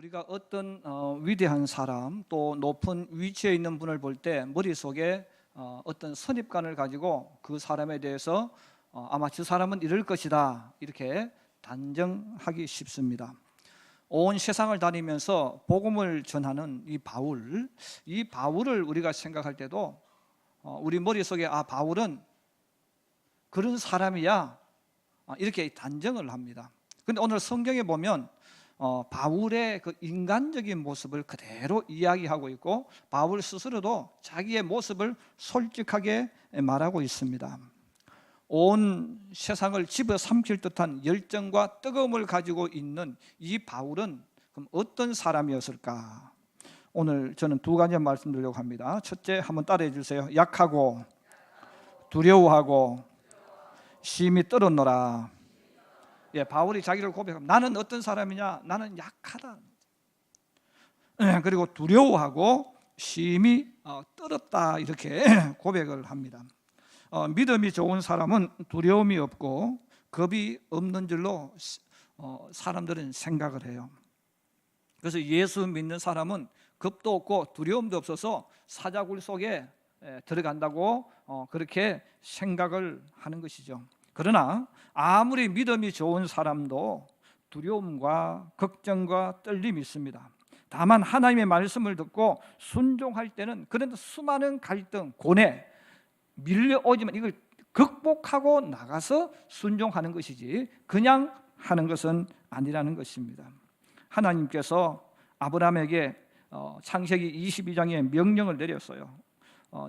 우리가 어떤 위대한 사람 또 높은 위치에 있는 분을 볼 때 머릿속에 어떤 선입관을 가지고 그 사람에 대해서 아마 저 사람은 이럴 것이다 이렇게 단정하기 쉽습니다. 온 세상을 다니면서 복음을 전하는 이 바울을 우리가 생각할 때도 우리 머릿속에 바울은 그런 사람이야 이렇게 단정을 합니다. 그런데 오늘 성경에 보면 바울의 그 인간적인 모습을 그대로 이야기하고 있고 바울 스스로도 자기의 모습을 솔직하게 말하고 있습니다. 온 세상을 집어삼킬 듯한 열정과 뜨거움을 가지고 있는 이 바울은 그럼 어떤 사람이었을까? 오늘 저는 두 가지 말씀드리려고 합니다. 첫째, 한번 따라해 주세요. 약하고 두려워하고 심히 떨었노라. 바울이 자기를 고백합니다. 나는 어떤 사람이냐? 나는 약하다. 그리고 두려워하고 심히 떨었다 이렇게 고백을 합니다. 믿음이 좋은 사람은 두려움이 없고 겁이 없는 줄로 사람들은 생각을 해요. 그래서 예수 믿는 사람은 겁도 없고 두려움도 없어서 사자굴 속에 들어간다고 그렇게 생각을 하는 것이죠. 그러나 아무리 믿음이 좋은 사람도 두려움과 걱정과 떨림이 있습니다. 다만 하나님의 말씀을 듣고 순종할 때는 그런 수많은 갈등, 고뇌, 밀려오지만 이걸 극복하고 나가서 순종하는 것이지 그냥 하는 것은 아니라는 것입니다. 하나님께서 아브라함에게 창세기 22장에 명령을 내렸어요.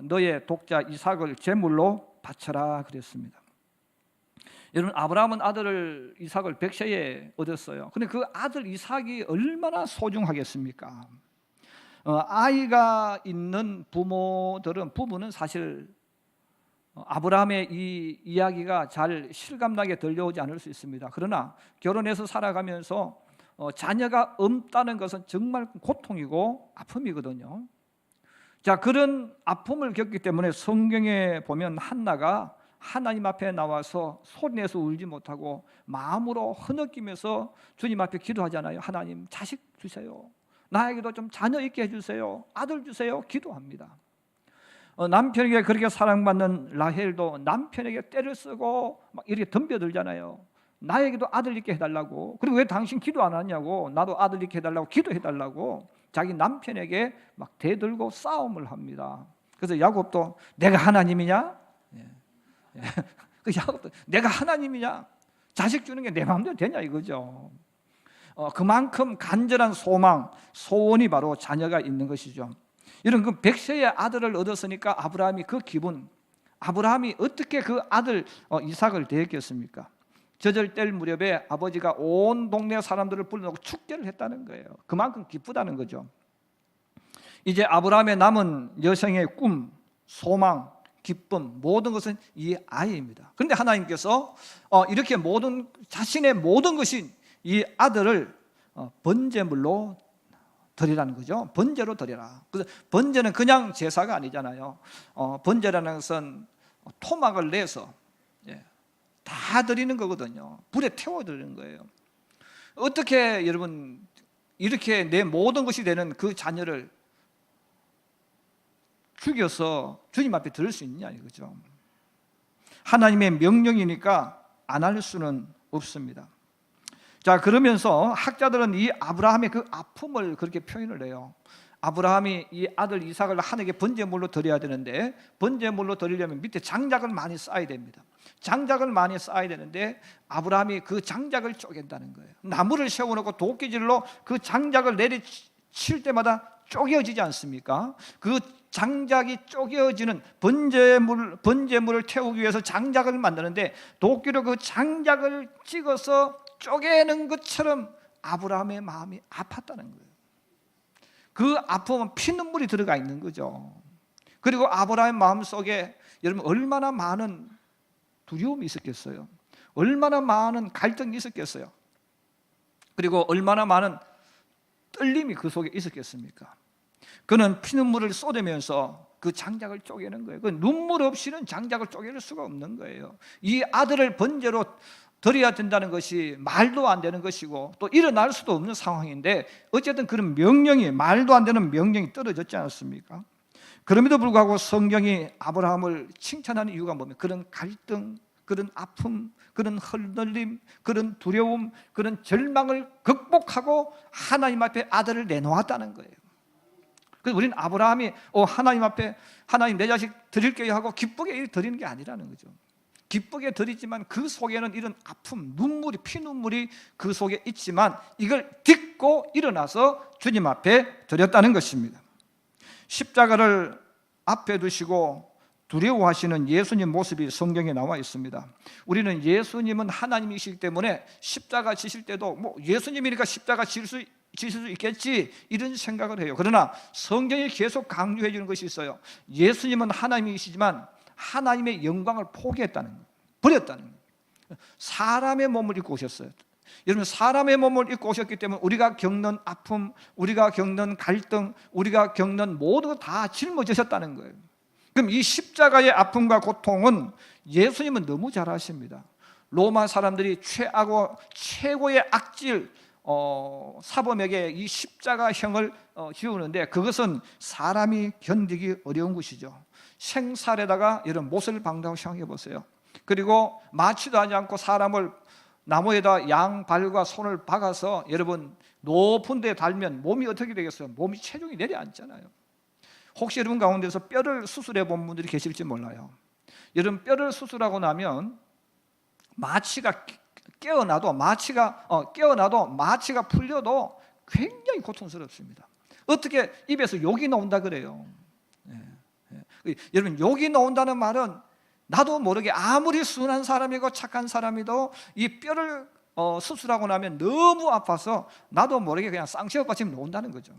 너의 독자 이삭을 제물로 바쳐라 그랬습니다. 여러분, 아브라함은 아들 이삭을 백세에 얻었어요. 그런데 그 아들 이삭이 얼마나 소중하겠습니까? 아이가 있는 부부는 사실 아브라함의 이 이야기가 잘 실감나게 들려오지 않을 수 있습니다. 그러나 결혼해서 살아가면서 자녀가 없다는 것은 정말 고통이고 아픔이거든요. 자, 그런 아픔을 겪기 때문에 성경에 보면 한나가 하나님 앞에 나와서 소리내서 울지 못하고 마음으로 흐느끼면서 주님 앞에 기도하잖아요. 하나님, 자식 주세요. 나에게도 좀 자녀 있게 해주세요. 아들 주세요. 기도합니다. 남편에게 그렇게 사랑받는 라헬도 남편에게 때를 쓰고 막 이렇게 덤벼들잖아요. 나에게도 아들 있게 해달라고. 그리고 왜 당신 기도 안 하냐고. 나도 아들 있게 해달라고 기도해달라고 자기 남편에게 막 대들고 싸움을 합니다. 그래서 야곱도 내가 하나님이냐? 그 야곱도 내가 하나님이냐? 자식 주는 게 내 마음대로 되냐 이거죠. 그만큼 간절한 소망, 소원이 바로 자녀가 있는 것이죠. 이런 그 백세의 아들을 얻었으니까 아브라함이 그 기분, 아브라함이 어떻게 그 아들 이삭을 대했겠습니까? 젖을 뗄 무렵에 아버지가 온 동네 사람들을 불러놓고 축제를 했다는 거예요. 그만큼 기쁘다는 거죠. 이제 아브라함의 남은 여생의 꿈, 소망, 기쁨, 모든 것은 이 아이입니다. 그런데 하나님께서 이렇게 자신의 모든 것인 이 아들을 번제물로 드리라는 거죠. 번제로 드려라. 그래서 번제는 그냥 제사가 아니잖아요. 번제라는 것은 토막을 내서 다 드리는 거거든요. 불에 태워 드리는 거예요. 어떻게 여러분 이렇게 내 모든 것이 되는 그 자녀를 죽여서 주님 앞에 드릴 수 있느냐 이거죠. 하나님의 명령이니까 안 할 수는 없습니다. 자, 그러면서 학자들은 이 아브라함의 그 아픔을 그렇게 표현을 해요. 아브라함이 이 아들 이삭을 하나님께 번제물로 드려야 되는데 번제물로 드리려면 밑에 장작을 많이 쌓아야 됩니다. 장작을 많이 쌓아야 되는데 아브라함이 그 장작을 쪼갠다는 거예요. 나무를 세워놓고 도끼질로 그 장작을 내리칠 때마다 쪼개어지지 않습니까? 그 장작이 쪼개어지는 번제물을 태우기 위해서 장작을 만드는데 도끼로 그 장작을 찍어서 쪼개는 것처럼 아브라함의 마음이 아팠다는 거예요. 그 아픔은 피눈물이 들어가 있는 거죠. 그리고 아브라함의 마음속에 여러분 얼마나 많은 두려움이 있었겠어요. 얼마나 많은 갈등이 있었겠어요. 그리고 얼마나 많은 떨림이 그 속에 있었겠습니까? 그는 피눈물을 쏟으면서 그 장작을 쪼개는 거예요. 그 눈물 없이는 장작을 쪼개낼 수가 없는 거예요. 이 아들을 번제로 드려야 된다는 것이 말도 안 되는 것이고 또 일어날 수도 없는 상황인데 어쨌든 그런 명령이, 말도 안 되는 명령이 떨어졌지 않았습니까? 그럼에도 불구하고 성경이 아브라함을 칭찬하는 이유가 뭡니까? 그런 갈등, 그런 아픔, 그런 흔들림, 그런 두려움, 그런 절망을 극복하고 하나님 앞에 아들을 내놓았다는 거예요. 그래서 우리는 아브라함이 하나님 앞에 하나님 내 자식 드릴게요 하고 기쁘게 드리는 게 아니라는 거죠. 기쁘게 드리지만 그 속에는 이런 아픔, 눈물이, 피눈물이 그 속에 있지만 이걸 딛고 일어나서 주님 앞에 드렸다는 것입니다. 십자가를 앞에 두시고 두려워하시는 예수님 모습이 성경에 나와 있습니다. 우리는 예수님은 하나님이시기 때문에 십자가 지실 때도 예수님이니까 십자가 질 수 있겠지 이런 생각을 해요. 그러나 성경이 계속 강조해 주는 것이 있어요. 예수님은 하나님이시지만 하나님의 영광을 포기했다는 거예요. 버렸다는 거예요. 사람의 몸을 입고 오셨어요. 여러분, 사람의 몸을 입고 오셨기 때문에 우리가 겪는 아픔, 우리가 겪는 갈등, 우리가 겪는 모두 다 짊어지셨다는 거예요. 그럼 이 십자가의 아픔과 고통은 예수님은 너무 잘 아십니다. 로마 사람들이 최악고 최고의 악질 사범에게 이 십자가형을 지우는데 그것은 사람이 견디기 어려운 것이죠. 생살에다가 이런 못을 박는다고 생각해 보세요. 그리고 마취도 하지 않고 사람을 나무에다 양 발과 손을 박아서 여러분 높은 데 달면 몸이 어떻게 되겠어요? 몸이 체중이 내려앉잖아요. 혹시 여러분 가운데서 뼈를 수술해 본 분들이 계실지 몰라요. 여러분, 뼈를 수술하고 나면 마취가 깨어나도 마취가 풀려도 굉장히 고통스럽습니다. 어떻게 입에서 욕이 나온다 그래요. 여러분, 욕이 나온다는 말은 나도 모르게 아무리 순한 사람이고 착한 사람이도 이 뼈를 수술하고 나면 너무 아파서 나도 모르게 그냥 쌍시옷같이 나온다는 거죠.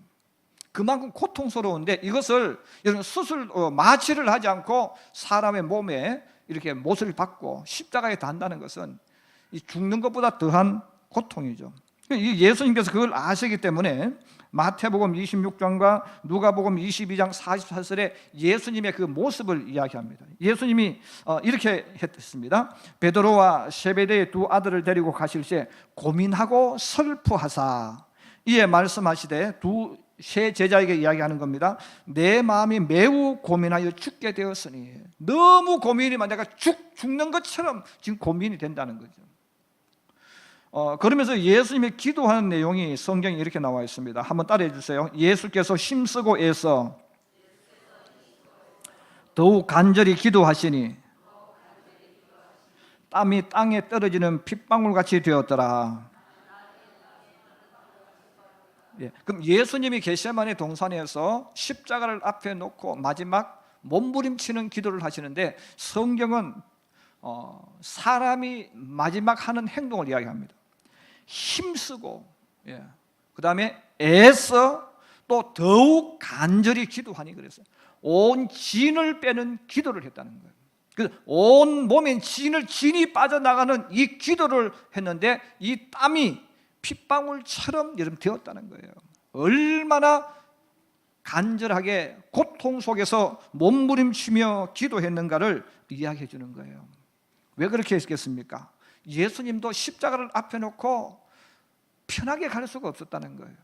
그만큼 고통스러운데 이것을 여러분 마취를 하지 않고 사람의 몸에 이렇게 못을 박고 십자가에 단다는 것은 죽는 것보다 더한 고통이죠. 예수님께서 그걸 아시기 때문에 마태복음 26장과 누가복음 22장 44절에 예수님의 그 모습을 이야기합니다. 예수님이 이렇게 했습니다. 베드로와 세베대의 두 아들을 데리고 가실 때 고민하고 슬퍼하사 이에 말씀하시되 세 제자에게 이야기하는 겁니다. 내 마음이 매우 고민하여 죽게 되었으니, 너무 고민이 많아 내가 죽는 것처럼 지금 고민이 된다는 거죠. 그러면서 예수님이 기도하는 내용이 성경에 이렇게 나와 있습니다. 한번 따라해 주세요. 예수께서 힘쓰고 애써 더욱 간절히 기도하시니 땀이 땅에 떨어지는 핏방울같이 되었더라. 그럼 예수님이 겟세마네 동산에서 십자가를 앞에 놓고 마지막 몸부림치는 기도를 하시는데 성경은 사람이 마지막 하는 행동을 이야기합니다. 힘쓰고 그 다음에 애써 또 더욱 간절히 기도하니 그랬어요. 온 진을 빼는 기도를 했다는 거예요. 온 몸에 진이 빠져나가는 이 기도를 했는데 이 땀이 핏방울처럼 여러분 되었다는 거예요. 얼마나 간절하게 고통 속에서 몸부림치며 기도했는가를 이야기해 주는 거예요. 왜 그렇게 했겠습니까? 예수님도 십자가를 앞에 놓고 편하게 갈 수가 없었다는 거예요.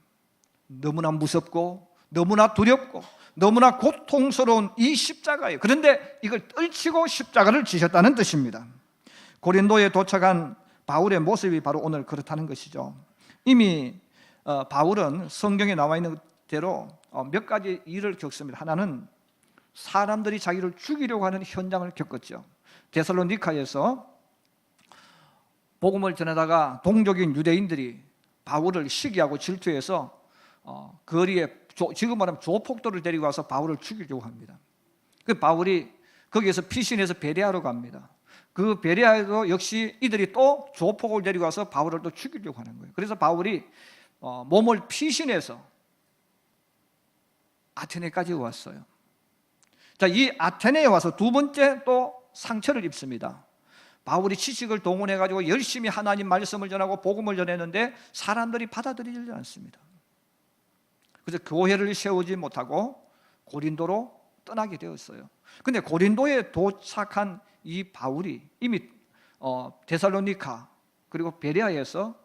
너무나 무섭고 너무나 두렵고 너무나 고통스러운 이 십자가예요. 그런데 이걸 떨치고 십자가를 지셨다는 뜻입니다. 고린도에 도착한 바울의 모습이 바로 오늘 그렇다는 것이죠. 이미 바울은 성경에 나와 있는 대로 몇 가지 일을 겪습니다. 하나는 사람들이 자기를 죽이려고 하는 현장을 겪었죠. 데살로니가에서 복음을 전하다가 동족인 유대인들이 바울을 시기하고 질투해서 거리에 지금 말하면 조폭들을 데리고 와서 바울을 죽이려고 합니다. 그 바울이 거기에서 피신해서 베레아로 갑니다. 그 베레아에도 역시 이들이 또 조폭을 데리고 와서 바울을 또 죽이려고 하는 거예요. 그래서 바울이 몸을 피신해서 아테네까지 왔어요. 자, 이 아테네에 와서 두 번째 또 상처를 입습니다. 바울이 지식을 동원해 가지고 열심히 하나님 말씀을 전하고 복음을 전했는데 사람들이 받아들이지 않습니다. 그래서 교회를 세우지 못하고 고린도로 떠나게 되었어요. 그런데 고린도에 도착한 이 바울이 이미 데살로니가 그리고 베레아에서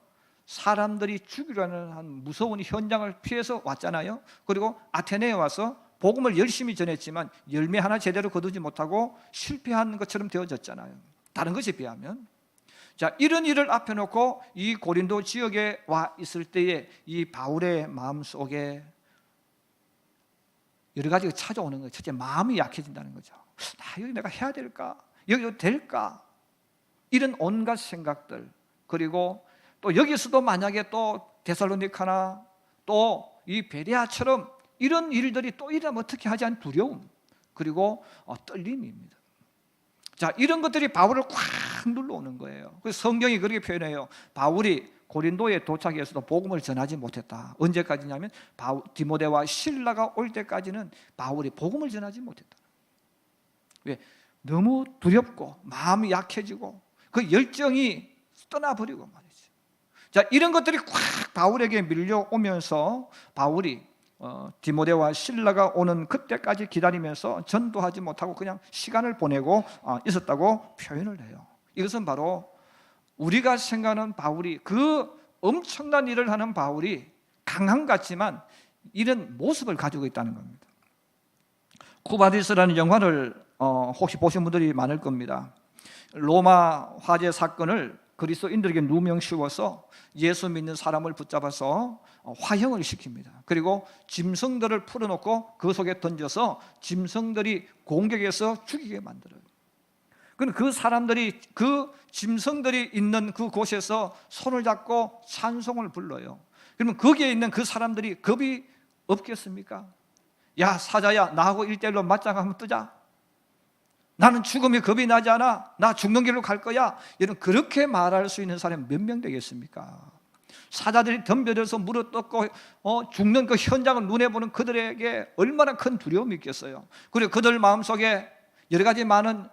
사람들이 죽이려는 한 무서운 현장을 피해서 왔잖아요. 그리고 아테네에 와서 복음을 열심히 전했지만 열매 하나 제대로 거두지 못하고 실패한 것처럼 되어졌잖아요. 다른 것에 비하면. 자, 이런 일을 앞에 놓고 이 고린도 지역에 와 있을 때에 이 바울의 마음속에 여러 가지가 찾아오는 거예요. 첫째, 마음이 약해진다는 거죠. 여기 내가 해야 될까? 여기 될까? 이런 온갖 생각들, 그리고 또 여기서도 만약에 또 데살로니카나 또 이 베레아처럼 이런 일들이 또 일어나면 어떻게 하지 않은 두려움, 그리고 떨림입니다. 자, 이런 것들이 바울을 꽉 눌러오는 거예요. 그래서 성경이 그렇게 표현해요. 바울이 고린도에 도착해서도 복음을 전하지 못했다. 언제까지냐면 디모데와 실라가 올 때까지는 바울이 복음을 전하지 못했다. 왜? 너무 두렵고 마음이 약해지고 그 열정이 떠나버리고 말이죠. 자, 이런 것들이 꽉 바울에게 밀려오면서 바울이 디모데와 실라가 오는 그때까지 기다리면서 전도하지 못하고 그냥 시간을 보내고 있었다고 표현을 해요. 이것은 바로 우리가 생각하는 바울이, 그 엄청난 일을 하는 바울이 강한 것 같지만 이런 모습을 가지고 있다는 겁니다. 쿠바디스라는 영화를 혹시 보신 분들이 많을 겁니다. 로마 화재 사건을 그리스도인들에게 누명 씌워서 예수 믿는 사람을 붙잡아서 화형을 시킵니다. 그리고 짐승들을 풀어놓고 그 속에 던져서 짐승들이 공격해서 죽이게 만들어요. 그 사람들이, 그 짐승들이 있는 그 곳에서 손을 잡고 찬송을 불러요. 그러면 거기에 있는 그 사람들이 겁이 없겠습니까? 야, 사자야, 나하고 1대1로 맞짱 한번 뜨자. 나는 죽음에 겁이 나지 않아. 나 죽는 길로 갈 거야. 이런 그렇게 말할 수 있는 사람이 몇 명 되겠습니까? 사자들이 덤벼들어서 물어뜯고 죽는 그 현장을 눈에 보는 그들에게 얼마나 큰 두려움이 있겠어요. 그리고 그들 마음속에 여러 가지 많은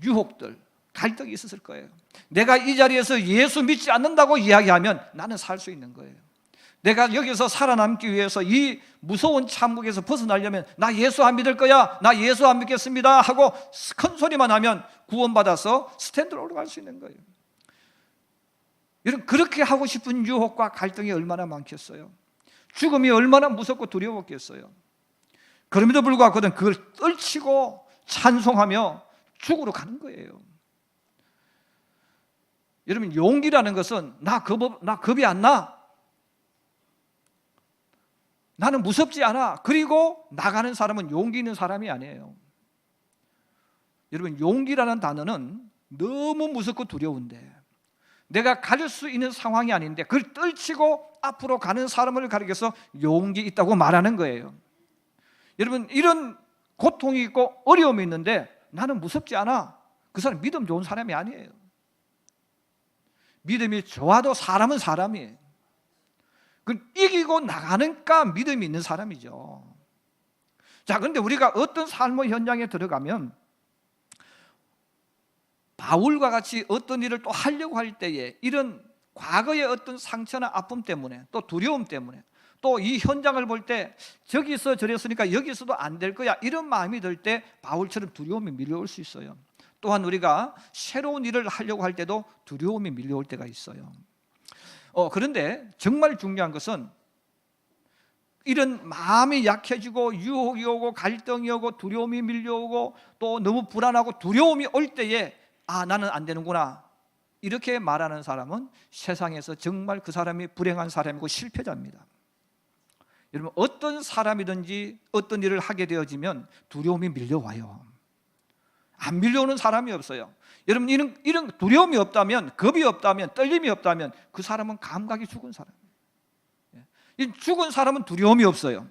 유혹들, 갈등이 있었을 거예요. 내가 이 자리에서 예수 믿지 않는다고 이야기하면 나는 살 수 있는 거예요. 내가 여기서 살아남기 위해서 이 무서운 참국에서 벗어나려면 나 예수 안 믿을 거야, 나 예수 안 믿겠습니다 하고 큰 소리만 하면 구원받아서 스탠드로 올라갈 수 있는 거예요. 여러분, 그렇게 하고 싶은 유혹과 갈등이 얼마나 많겠어요. 죽음이 얼마나 무섭고 두려웠겠어요. 그럼에도 불구하고 그들은 그걸 떨치고 찬송하며 죽으러 가는 거예요. 여러분, 용기라는 것은 나 겁이 안 나, 나는 무섭지 않아, 그리고 나가는 사람은 용기 있는 사람이 아니에요. 여러분, 용기라는 단어는 너무 무섭고 두려운데 내가 가질 수 있는 상황이 아닌데 그걸 떨치고 앞으로 가는 사람을 가리켜서 용기 있다고 말하는 거예요. 여러분, 이런 고통이 있고 어려움이 있는데 나는 무섭지 않아, 그 사람 믿음 좋은 사람이 아니에요. 믿음이 좋아도 사람은 사람이에요. 이기고 나가니까 믿음이 있는 사람이죠. 자, 그런데 우리가 어떤 삶의 현장에 들어가면 바울과 같이 어떤 일을 또 하려고 할 때에 이런 과거의 어떤 상처나 아픔 때문에, 또 두려움 때문에, 또 이 현장을 볼 때 저기서 저랬으니까 여기서도 안 될 거야, 이런 마음이 들 때 바울처럼 두려움이 밀려올 수 있어요. 또한 우리가 새로운 일을 하려고 할 때도 두려움이 밀려올 때가 있어요. 그런데 정말 중요한 것은 이런 마음이 약해지고 유혹이 오고 갈등이 오고 두려움이 밀려오고 또 너무 불안하고 두려움이 올 때에 나는 안 되는구나, 이렇게 말하는 사람은 세상에서 정말 그 사람이 불행한 사람이고 실패자입니다. 여러분, 어떤 사람이든지 어떤 일을 하게 되어지면 두려움이 밀려와요. 안 밀려오는 사람이 없어요. 여러분, 이런 두려움이 없다면, 겁이 없다면, 떨림이 없다면 그 사람은 감각이 죽은 사람이에요. 죽은 사람은 두려움이 없어요.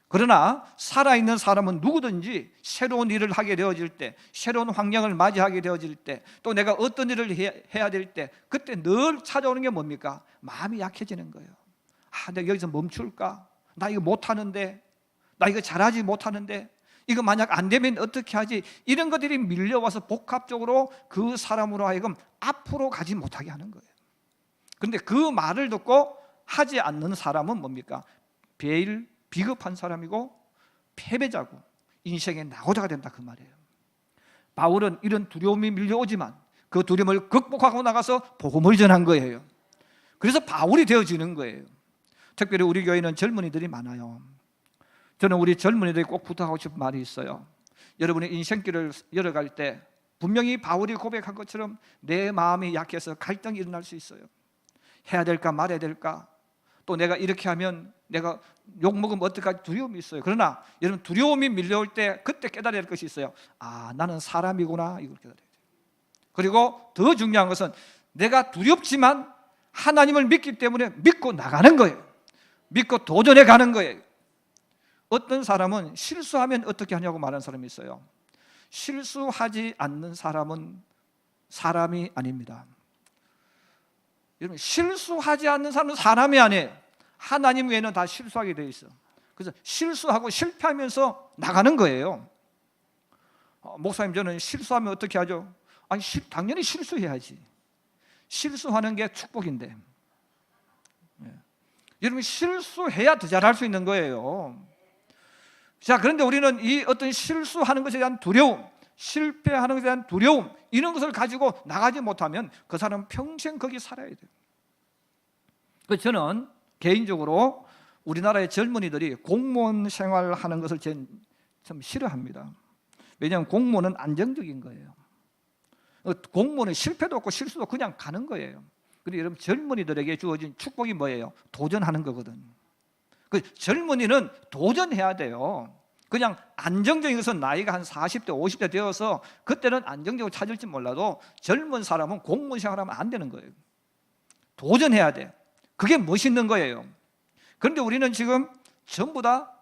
그러나 살아있는 사람은 누구든지 새로운 일을 하게 되어질 때, 새로운 환경을 맞이하게 되어질 때, 또 내가 어떤 일을 해야 될 때, 그때 늘 찾아오는 게 뭡니까? 마음이 약해지는 거예요. 내가 여기서 멈출까? 나 이거 못하는데, 나 이거 잘하지 못하는데, 이거 만약 안 되면 어떻게 하지? 이런 것들이 밀려와서 복합적으로 그 사람으로 하여금 앞으로 가지 못하게 하는 거예요. 그런데 그 말을 듣고 하지 않는 사람은 뭡니까? 비겁한 사람이고 패배자고 인생의 낙오자가 된다, 그 말이에요. 바울은 이런 두려움이 밀려오지만 그 두려움을 극복하고 나가서 복음을 전한 거예요. 그래서 바울이 되어지는 거예요. 특별히 우리 교회는 젊은이들이 많아요. 저는 우리 젊은이들이 꼭 부탁하고 싶은 말이 있어요. 여러분의 인생길을 열어갈 때 분명히 바울이 고백한 것처럼 내 마음이 약해서 갈등이 일어날 수 있어요. 해야 될까 말아야 될까, 또 내가 이렇게 하면 내가 욕먹으면 어떡하지, 두려움이 있어요. 그러나 여러분, 두려움이 밀려올 때 그때 깨달아야 할 것이 있어요. 아, 나는 사람이구나, 이걸 깨달아야 돼요. 그리고 더 중요한 것은 내가 두렵지만 하나님을 믿기 때문에 믿고 나가는 거예요. 믿고 도전해 가는 거예요. 어떤 사람은 실수하면 어떻게 하냐고 말하는 사람이 있어요. 실수하지 않는 사람은 사람이 아닙니다. 여러분, 실수하지 않는 사람은 사람이 아니에요. 하나님 외에는 다 실수하게 되어 있어. 그래서 실수하고 실패하면서 나가는 거예요. 목사님, 저는 실수하면 어떻게 하죠? 아니, 당연히 실수해야지. 실수하는 게 축복인데. 여러분, 실수해야 더 잘할 수 있는 거예요. 자, 그런데 우리는 이 어떤 실수하는 것에 대한 두려움, 실패하는 것에 대한 두려움, 이런 것을 가지고 나가지 못하면 그 사람은 평생 거기 살아야 돼요. 그래서 저는 개인적으로 우리나라의 젊은이들이 공무원 생활하는 것을 좀 싫어합니다. 왜냐하면 공무원은 안정적인 거예요. 공무원은 실패도 없고 실수도 없고 그냥 가는 거예요. 그런데 여러분, 젊은이들에게 주어진 축복이 뭐예요? 도전하는 거거든. 그 젊은이는 도전해야 돼요. 그냥 안정적인 것은 나이가 한 40대 50대 되어서 그때는 안정적으로 찾을지 몰라도 젊은 사람은 공무원 생활하면 안 되는 거예요. 도전해야 돼. 그게 멋있는 거예요. 그런데 우리는 지금 전부 다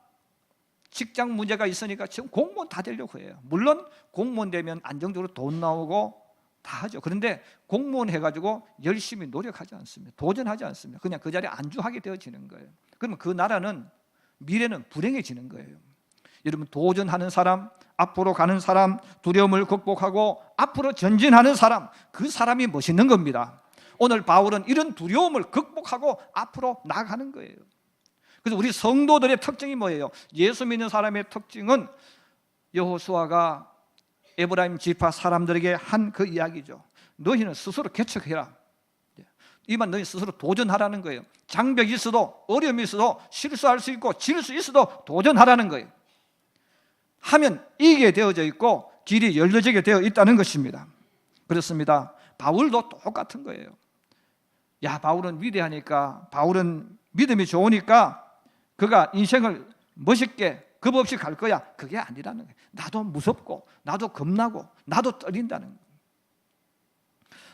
직장 문제가 있으니까 지금 공무원 다 되려고 해요. 물론 공무원 되면 안정적으로 돈 나오고 다 하죠. 그런데 공무원 해가지고 열심히 노력하지 않습니다. 도전하지 않습니다. 그냥 그 자리에 안주하게 되어지는 거예요. 그러면 그 나라는 미래는 불행해지는 거예요. 여러분, 도전하는 사람, 앞으로 가는 사람, 두려움을 극복하고 앞으로 전진하는 사람, 그 사람이 멋있는 겁니다. 오늘 바울은 이런 두려움을 극복하고 앞으로 나가는 거예요. 그래서 우리 성도들의 특징이 뭐예요? 예수 믿는 사람의 특징은 여호수아가 에브라임 지파 사람들에게 한 그 이야기죠. 너희는 스스로 개척해라. 이만 너희 스스로 도전하라는 거예요. 장벽이 있어도, 어려움이 있어도, 실수할 수 있고 질 수 있어도 도전하라는 거예요. 하면 이기게 되어져 있고 길이 열려지게 되어 있다는 것입니다. 그렇습니다. 바울도 똑같은 거예요. 야, 바울은 위대하니까, 바울은 믿음이 좋으니까 그가 인생을 멋있게 겁 없이 갈 거야. 그게 아니라는 거예요. 나도 무섭고 나도 겁나고 나도 떨린다는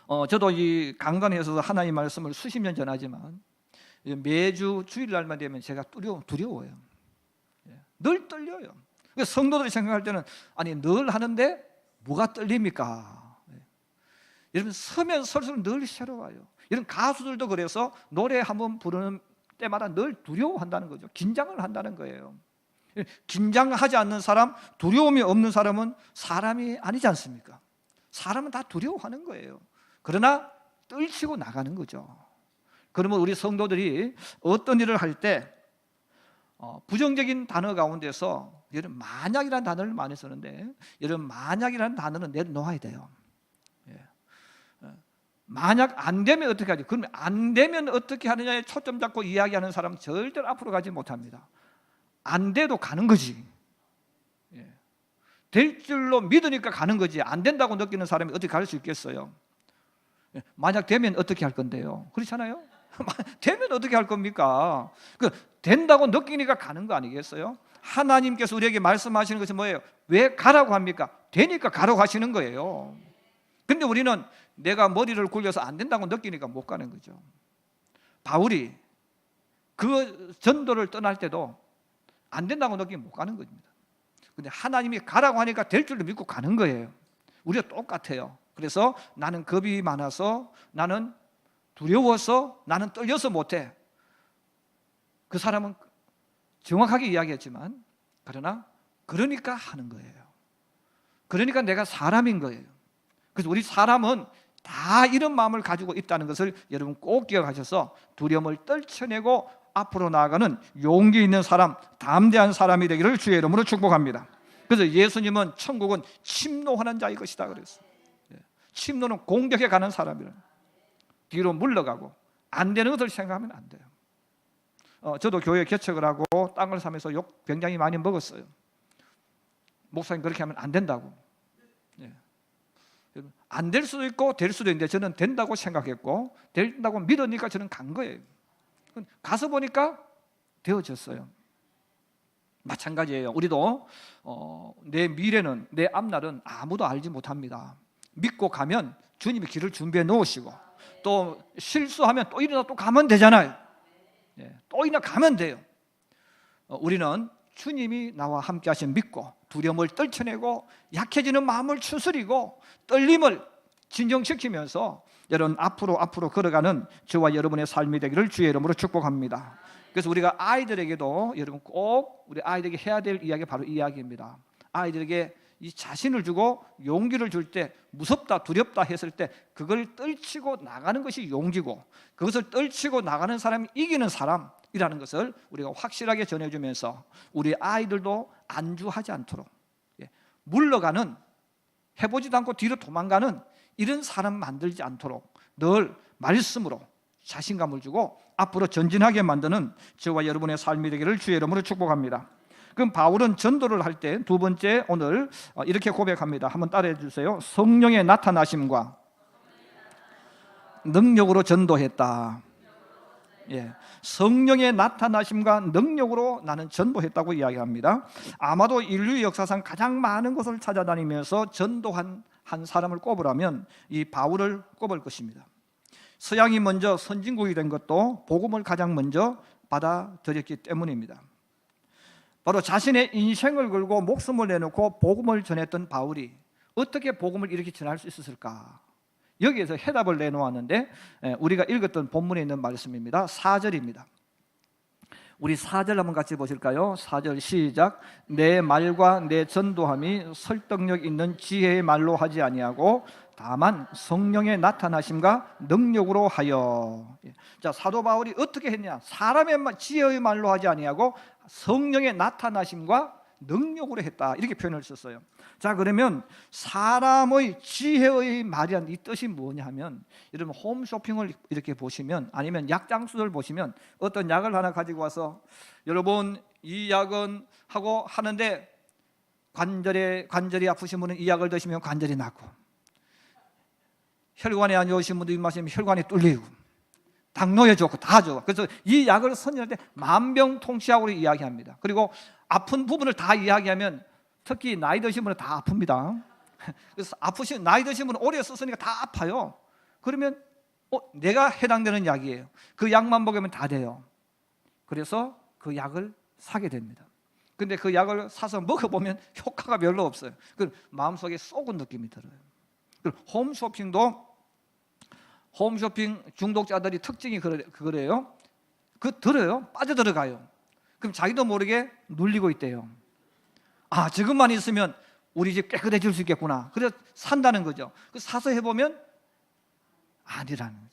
거예요. 저도 이 강단에서 하나님의 말씀을 수십 년 전하지만 매주 주일날만 되면 제가 두려워요. 늘 떨려요. 성도들이 생각할 때는 아니, 늘 하는데 뭐가 떨립니까? 여러분, 서면 설수록 늘 새로워요. 이런 가수들도 그래서 노래 한번 부르는 때마다 늘 두려워한다는 거죠. 긴장을 한다는 거예요. 긴장하지 않는 사람, 두려움이 없는 사람은 사람이 아니지 않습니까? 사람은 다 두려워하는 거예요. 그러나 떨치고 나가는 거죠. 그러면 우리 성도들이 어떤 일을 할 때 부정적인 단어 가운데서, 여러분, 만약이라는 단어를 많이 쓰는데, 여러분, 만약이라는 단어는 내려놓아야 돼요. 만약 안 되면 어떻게 하지? 그러면 안 되면 어떻게 하느냐에 초점 잡고 이야기하는 사람은 절대로 앞으로 가지 못합니다. 안 돼도 가는 거지. 될 줄로 믿으니까 가는 거지. 안 된다고 느끼는 사람이 어떻게 갈 수 있겠어요? 만약 되면 어떻게 할 건데요? 그렇잖아요? 되면 어떻게 할 겁니까? 된다고 느끼니까 가는 거 아니겠어요? 하나님께서 우리에게 말씀하시는 것이 뭐예요? 왜 가라고 합니까? 되니까 가라고 하시는 거예요. 근데 우리는 내가 머리를 굴려서 안 된다고 느끼니까 못 가는 거죠. 바울이 그 전도를 떠날 때도 안 된다고 느끼면 못 가는 겁니다. 근데 하나님이 가라고 하니까 될 줄로 믿고 가는 거예요. 우리가 똑같아요. 그래서 나는 겁이 많아서, 나는 두려워서, 나는 떨려서 못해. 그 사람은 정확하게 이야기했지만, 그러니까 하는 거예요. 그러니까 내가 사람인 거예요. 그래서 우리 사람은 다 이런 마음을 가지고 있다는 것을 여러분 꼭 기억하셔서 두려움을 떨쳐내고 앞으로 나아가는 용기 있는 사람, 담대한 사람이 되기를 주의 이름으로 축복합니다. 그래서 예수님은 천국은 침노하는 자의 것이다 그랬어요. 침노는 공격해 가는 사람이라 뒤로 물러가고 안 되는 것을 생각하면 안 돼요. 저도 교회 개척을 하고 땅을 사면서 욕 굉장히 많이 먹었어요. 목사님 그렇게 하면 안 된다고. 안 될 수도 있고 될 수도 있는데 저는 된다고 생각했고 된다고 믿으니까 저는 간 거예요. 가서 보니까 되어졌어요. 마찬가지예요. 우리도 내 미래는, 내 앞날은 아무도 알지 못합니다. 믿고 가면 주님이 길을 준비해 놓으시고 또 실수하면 또 일어나 또 가면 되잖아요. 또 일어나 가면 돼요. 우리는 주님이 나와 함께 하신 믿고 두려움을 떨쳐내고 약해지는 마음을 추스리고 떨림을 진정시키면서 여러분 앞으로 걸어가는 저와 여러분의 삶이 되기를 주의 이름으로 축복합니다. 그래서 우리가 아이들에게도 여러분 꼭 우리 아이들에게 해야 될 이야기가 바로 이 이야기입니다. 아이들에게 이 자신을 주고 용기를 줄 때 무섭다 두렵다 했을 때 그걸 떨치고 나가는 것이 용기고 그것을 떨치고 나가는 사람이 이기는 사람이라는 것을 우리가 확실하게 전해주면서 우리 아이들도 안주하지 않도록 물러가는 해보지도 않고 뒤로 도망가는 이런 사람 만들지 않도록 늘 말씀으로 자신감을 주고 앞으로 전진하게 만드는 저와 여러분의 삶이 되기를 주의 이름으로 축복합니다. 그럼 바울은 전도를 할 때 두 번째 오늘 이렇게 고백합니다. 한번 따라해 주세요. 성령의 나타나심과 능력으로 전도했다. 성령의 나타나심과 능력으로 나는 전도했다고 이야기합니다. 아마도 인류 역사상 가장 많은 곳을 찾아다니면서 전도한 한 사람을 꼽으라면 이 바울을 꼽을 것입니다. 서양이 먼저 선진국이 된 것도 복음을 가장 먼저 받아들였기 때문입니다. 바로 자신의 인생을 걸고 목숨을 내놓고 복음을 전했던 바울이 어떻게 복음을 이렇게 전할 수 있었을까? 여기에서 해답을 내놓았는데 우리가 읽었던 본문에 있는 말씀입니다. 4절입니다. 우리 4절 한번 같이 보실까요? 4절 시작. 내 말과 내 전도함이 설득력 있는 지혜의 말로 하지 아니하고 다만 성령의 나타나심과 능력으로 하여. 자, 사도 바울이 어떻게 했냐? 사람의 지혜의 말로 하지 아니하고 성령의 나타나심과 능력으로 했다, 이렇게 표현을 썼어요. 자, 그러면 사람의 지혜의 말이란 이 뜻이 뭐냐 하면 여러분 홈쇼핑을 이렇게 보시면 아니면 약장수를 보시면 어떤 약을 하나 가지고 와서 여러분 이 약은 하고 하는데 관절이 아프신 분은 이 약을 드시면 관절이 낫고 혈관이 안 좋으신 분도 이 마시면 혈관이 뚫리고 당뇨에 좋고 다 좋아. 그래서 이 약을 선전할 때 만병통치약으로 이야기합니다. 그리고 아픈 부분을 다 이야기하면 특히 나이 드신 분은 다 아픕니다. 그래서 나이 드신 분은 오래 썼으니까 다 아파요. 그러면 내가 해당되는 약이에요. 그 약만 먹으면 다 돼요. 그래서 그 약을 사게 됩니다. 근데 그 약을 사서 먹어보면 효과가 별로 없어요. 그 마음속에 쏘은 느낌이 들어요. 홈쇼핑 중독자들이 특징이 그거래요. 들어요. 빠져들어가요. 그럼 자기도 모르게 눌리고 있대요. 아, 지금만 있으면 우리 집 깨끗해질 수 있겠구나. 그래서 산다는 거죠. 사서 해보면 아니라는 거죠.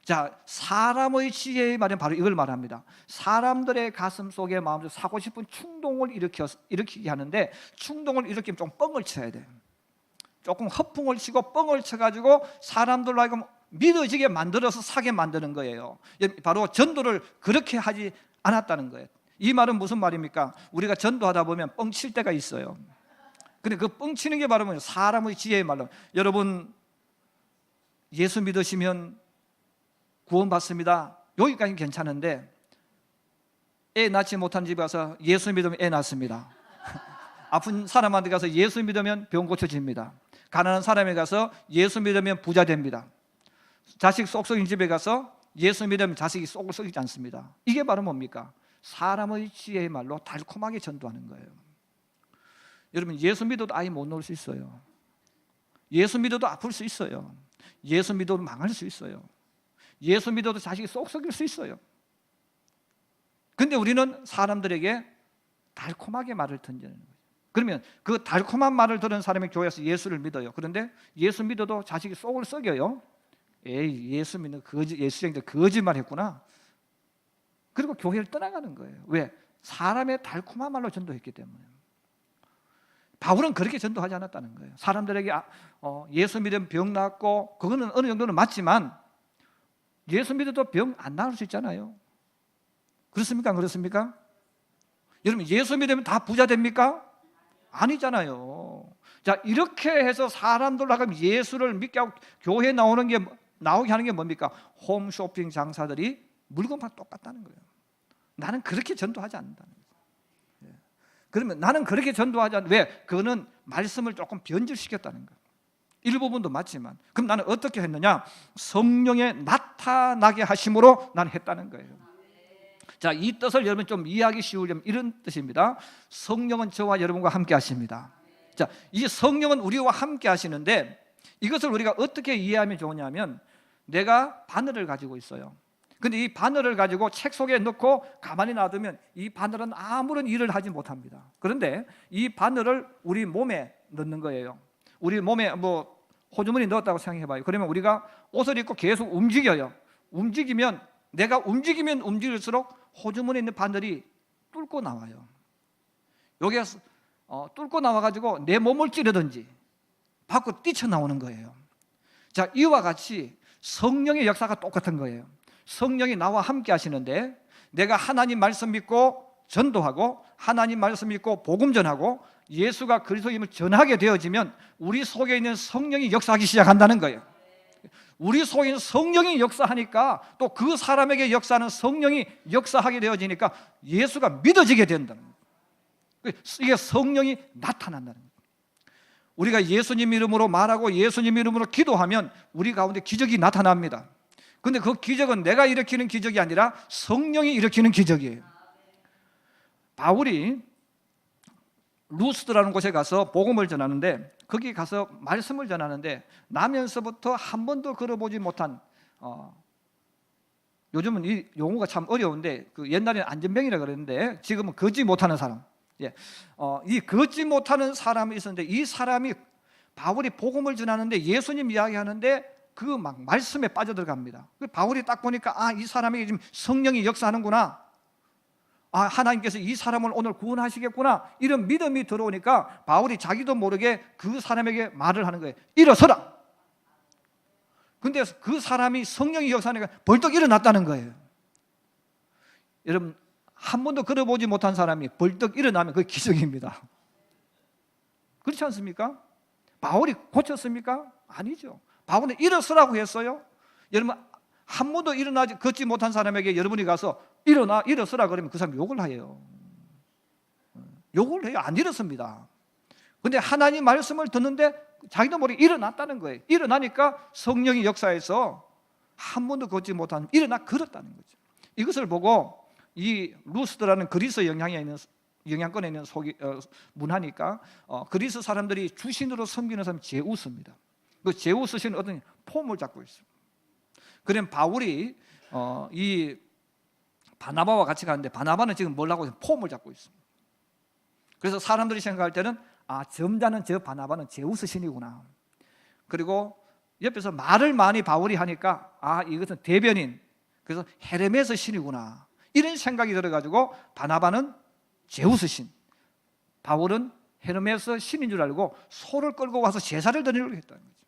자, 사람의 지혜의 말은 바로 이걸 말합니다. 사람들의 가슴 속에 마음속에 사고 싶은 충동을 일으키게 하는데 충동을 일으키면 좀 뻥을 쳐야 돼요. 조금 허풍을 치고 뻥을 쳐가지고 사람들로 하여금 믿어지게 만들어서 사게 만드는 거예요. 바로 전도를 그렇게 하지 않았다는 거예요. 이 말은 무슨 말입니까? 우리가 전도하다 보면 뻥칠 때가 있어요. 근데 그 뻥치는 게 바로 사람의 지혜의 말로. 여러분 예수 믿으시면 구원받습니다. 여기까지는 괜찮은데 애 낳지 못한 집에 가서 예수 믿으면 애 낳습니다. 아픈 사람한테 가서 예수 믿으면 병 고쳐집니다. 가난한 사람에 가서 예수 믿으면 부자 됩니다. 자식 쏙쏙인 집에 가서 예수 믿으면 자식이 쏙을 썩이지 않습니다. 이게 바로 뭡니까? 사람의 지혜의 말로 달콤하게 전도하는 거예요. 여러분 예수 믿어도 아이 못 놓을 수 있어요. 예수 믿어도 아플 수 있어요. 예수 믿어도 망할 수 있어요. 예수 믿어도 자식이 쏙 썩일 수 있어요. 근데 우리는 사람들에게 달콤하게 말을 던지는 거예요. 그러면 그 달콤한 말을 들은 사람이 교회에서 예수를 믿어요. 그런데 예수 믿어도 자식이 속을 썩여요. 에이, 예수 믿는 예수쟁이들 거짓말했구나. 그리고 교회를 떠나가는 거예요. 왜? 사람의 달콤한 말로 전도했기 때문에. 바울은 그렇게 전도하지 않았다는 거예요. 사람들에게 예수 믿으면 병 낫고, 그거는 어느 정도는 맞지만 예수 믿어도 병 안 나을 수 있잖아요. 그렇습니까? 안 그렇습니까? 여러분, 예수 믿으면 다 부자 됩니까? 아니잖아요. 자, 이렇게 해서 사람들로 하여금 예수를 믿게 하고 교회에 나오게 하는 게 뭡니까? 홈쇼핑 장사들이 물건만 똑같다는 거예요. 나는 그렇게 전도하지 않는다는 거예요. 그러면 나는 그렇게 전도하지 않는다. 왜? 그거는 말씀을 조금 변질시켰다는 거예요. 일부분도 맞지만, 그럼 나는 어떻게 했느냐? 성령의 나타나게 하심으로 나는 했다는 거예요. 자, 이 뜻을 여러분 좀 이해하기 쉬우려면 이런 뜻입니다. 성령은 저와 여러분과 함께 하십니다. 자, 이 성령은 우리와 함께 하시는데, 이것을 우리가 어떻게 이해하면 좋으냐면, 내가 바늘을 가지고 있어요. 근데 이 바늘을 가지고 책 속에 넣고 가만히 놔두면 이 바늘은 아무런 일을 하지 못합니다. 그런데 이 바늘을 우리 몸에 넣는 거예요. 우리 몸에 호주머니 넣었다고 생각해봐요. 그러면 우리가 옷을 입고 계속 움직여요. 내가 움직이면 움직일수록 호주머니에 있는 바늘이 뚫고 나와요. 여기에서 뚫고 나와가지고 내 몸을 찌르든지 밖으로 뛰쳐나오는 거예요. 자, 이와 같이 성령의 역사가 똑같은 거예요. 성령이 나와 함께 하시는데, 내가 하나님 말씀 믿고 전도하고 하나님 말씀 믿고 복음 전하고 예수가 그리스도임을 전하게 되어지면 우리 속에 있는 성령이 역사하기 시작한다는 거예요. 우리 속에 있는 성령이 역사하니까 또 그 사람에게 역사하는 성령이 역사하게 되어지니까 예수가 믿어지게 된다는 거예요. 이게 성령이 나타난다는 거예요. 우리가 예수님 이름으로 말하고 예수님 이름으로 기도하면 우리 가운데 기적이 나타납니다. 근데 그 기적은 내가 일으키는 기적이 아니라 성령이 일으키는 기적이에요. 바울이 루스드라는 곳에 가서 복음을 전하는데, 거기 가서 말씀을 전하는데 나면서부터 한 번도 걸어보지 못한, 요즘은 이 용어가 참 어려운데 옛날에는 안전병이라고 그랬는데 지금은 걷지 못하는 사람, 이 걷지 못하는 사람이 있었는데, 이 사람이 바울이 복음을 전하는데 예수님 이야기하는데 그 막 말씀에 빠져들어갑니다. 바울이 딱 보니까 이 사람에게 지금 성령이 역사하는구나, 하나님께서 이 사람을 오늘 구원하시겠구나, 이런 믿음이 들어오니까 바울이 자기도 모르게 그 사람에게 말을 하는 거예요. 일어서라. 근데 그 사람이 성령이 역사하니까 벌떡 일어났다는 거예요. 여러분, 한 번도 걸어보지 못한 사람이 벌떡 일어나면 그게 기적입니다. 그렇지 않습니까? 바울이 고쳤습니까? 아니죠. 바울은 일어서라고 했어요. 여러분, 한 번도 걷지 못한 사람에게 여러분이 가서 일어서라 그러면 그 사람 욕을 해요. 욕을 해요. 안 일어섭니다. 근데 하나님 말씀을 듣는데 자기도 모르게 일어났다는 거예요. 일어나니까 성령이 역사해서 한 번도 걷지 못한 일어나 걸었다는 거죠. 이것을 보고 이 루스드라는 그리스 영향권에 있는 문화니까 그리스 사람들이 주신으로 섬기는 사람이 제우스입니다. 그 제우스 신은 어떤 폼을 잡고 있습니다. 그럼 바울이 이 바나바와 같이 가는데, 바나바는 지금 뭘 하고 있어요? 폼을 잡고 있습니다. 그래서 사람들이 생각할 때는 점잖은 저 바나바는 제우스 신이구나. 그리고 옆에서 말을 많이 바울이 하니까 이것은 대변인, 그래서 헤르메스 신이구나, 이런 생각이 들어가지고 바나바는 제우스 신, 바울은 헤르메스 신인 줄 알고 소를 끌고 와서 제사를 드리려고 했다는 거죠.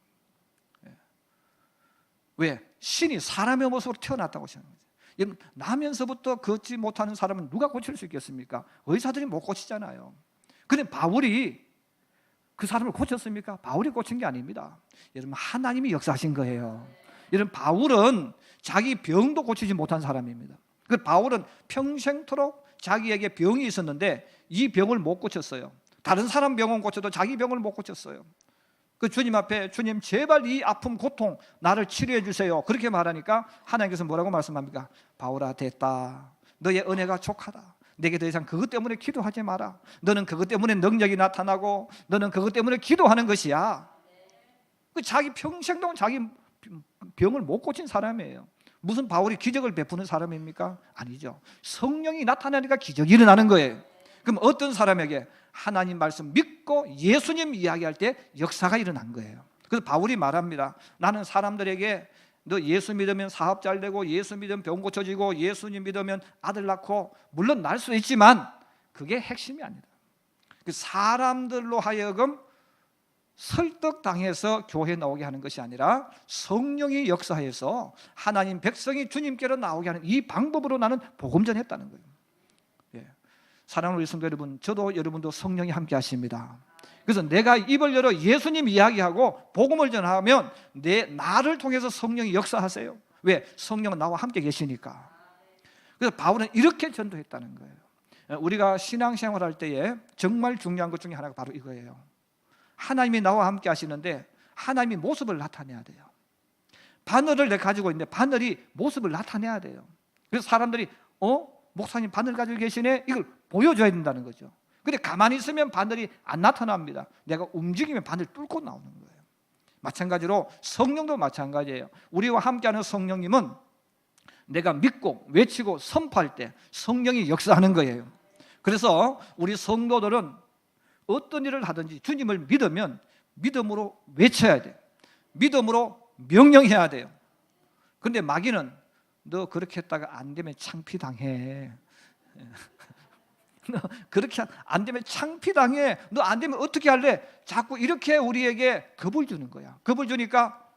왜? 신이 사람의 모습으로 태어났다고 생각합니다. 나면서부터 걷지 못하는 사람은 누가 고칠 수 있겠습니까? 의사들이 못 고치잖아요. 그런데 바울이 그 사람을 고쳤습니까? 바울이 고친 게 아닙니다. 여러분, 하나님이 역사하신 거예요. 여러분, 바울은 자기 병도 고치지 못한 사람입니다. 그 바울은 평생토록 자기에게 병이 있었는데 이 병을 못 고쳤어요. 다른 사람 병은 고쳐도 자기 병을 못 고쳤어요. 그 주님 앞에, 주님 제발 이 아픔 고통 나를 치료해 주세요, 그렇게 말하니까 하나님께서 뭐라고 말씀합니까? 바울아, 됐다. 너의 은혜가 족하다. 내게 더 이상 그것 때문에 기도하지 마라. 너는 그것 때문에 능력이 나타나고 너는 그것 때문에 기도하는 것이야. 그 자기 평생 동안 자기 병을 못 고친 사람이에요. 무슨 바울이 기적을 베푸는 사람입니까? 아니죠. 성령이 나타나니까 기적이 일어나는 거예요. 그럼 어떤 사람에게? 하나님 말씀 믿고 예수님 이야기할 때 역사가 일어난 거예요. 그래서 바울이 말합니다. 나는 사람들에게 너 예수 믿으면 사업 잘 되고 예수 믿으면 병 고쳐지고 예수님 믿으면 아들 낳고, 물론 날 수 있지만 그게 핵심이 아니다. 그 사람들로 하여금 설득당해서 교회에 나오게 하는 것이 아니라 성령이 역사해서 하나님 백성이 주님께로 나오게 하는 이 방법으로 나는 복음 전했다는 거예요. 예. 사랑하는 우리 성도 여러분, 저도 여러분도 성령이 함께 하십니다. 그래서 내가 입을 열어 예수님 이야기하고 복음을 전하면 나를 통해서 성령이 역사하세요. 왜? 성령은 나와 함께 계시니까. 그래서 바울은 이렇게 전도했다는 거예요. 우리가 신앙생활 할 때에 정말 중요한 것 중에 하나가 바로 이거예요. 하나님이 나와 함께 하시는데 하나님이 모습을 나타내야 돼요. 바늘을 내가 가지고 있는데 바늘이 모습을 나타내야 돼요. 그래서 사람들이 목사님 바늘 가지고 계시네? 이걸 보여줘야 된다는 거죠. 근데 가만히 있으면 바늘이 안 나타납니다. 내가 움직이면 바늘 뚫고 나오는 거예요. 마찬가지로 성령도 마찬가지예요. 우리와 함께하는 성령님은 내가 믿고 외치고 선포할 때 성령이 역사하는 거예요. 그래서 우리 성도들은 어떤 일을 하든지 주님을 믿으면 믿음으로 외쳐야 돼요. 믿음으로 명령해야 돼요. 그런데 마귀는 너 그렇게 했다가 안 되면 창피당해. 너 그렇게 안 되면 창피당해. 너 안 되면 어떻게 할래? 자꾸 이렇게 우리에게 겁을 주는 거야. 겁을 주니까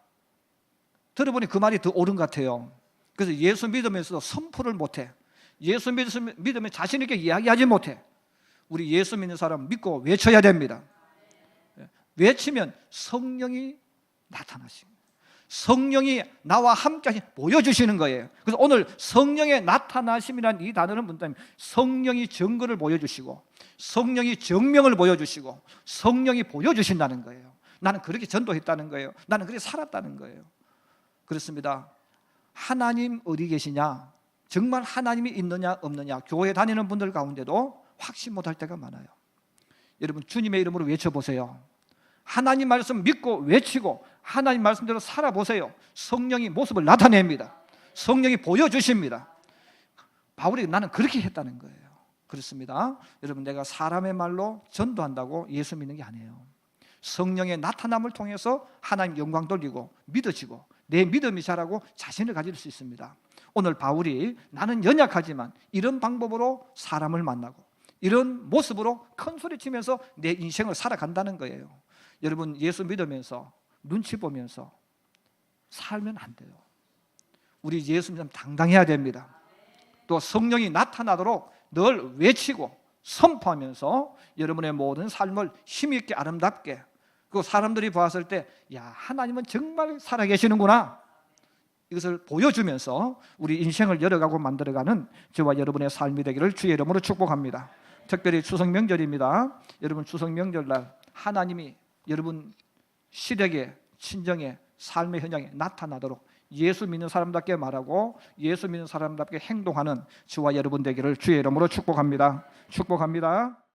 들어보니 그 말이 더 옳은 것 같아요. 그래서 예수 믿으면서도 선포를 못해. 예수 믿으면 자신 있게 이야기하지 못해. 우리 예수 믿는 사람 믿고 외쳐야 됩니다. 외치면 성령이 나타나십니다. 성령이 나와 함께 보여주시는 거예요. 그래서 오늘 성령의 나타나심이라는 이 단어는 뭔냐면 성령이 증거를 보여주시고 성령이 정명을 보여주시고 성령이 보여주신다는 거예요. 나는 그렇게 전도했다는 거예요. 나는 그렇게 살았다는 거예요. 그렇습니다. 하나님 어디 계시냐? 정말 하나님이 있느냐 없느냐? 교회 다니는 분들 가운데도 확신 못할 때가 많아요. 여러분 주님의 이름으로 외쳐보세요. 하나님 말씀 믿고 외치고 하나님 말씀대로 살아보세요. 성령이 모습을 나타냅니다. 성령이 보여주십니다. 바울이 나는 그렇게 했다는 거예요. 그렇습니다. 여러분 내가 사람의 말로 전도한다고 예수 믿는 게 아니에요. 성령의 나타남을 통해서 하나님 영광 돌리고 믿어지고 내 믿음이 자라고 자신을 가질 수 있습니다. 오늘 바울이 나는 연약하지만 이런 방법으로 사람을 만나고 이런 모습으로 큰 소리 치면서 내 인생을 살아간다는 거예요. 여러분 예수 믿으면서 눈치 보면서 살면 안 돼요. 우리 예수 믿으면 당당해야 됩니다. 또 성령이 나타나도록 늘 외치고 선포하면서 여러분의 모든 삶을 힘있게 아름답게 그 사람들이 보았을 때 야 하나님은 정말 살아계시는구나 이것을 보여주면서 우리 인생을 열어가고 만들어가는 저와 여러분의 삶이 되기를 주의 이름으로 축복합니다. 특별히 추석 명절입니다. 여러분 추석 명절날 하나님이 여러분 시댁에 친정에 삶의 현장에 나타나도록 예수 믿는 사람답게 말하고 예수 믿는 사람답게 행동하는 저와 여러분 되기를 주의 이름으로 축복합니다. 축복합니다.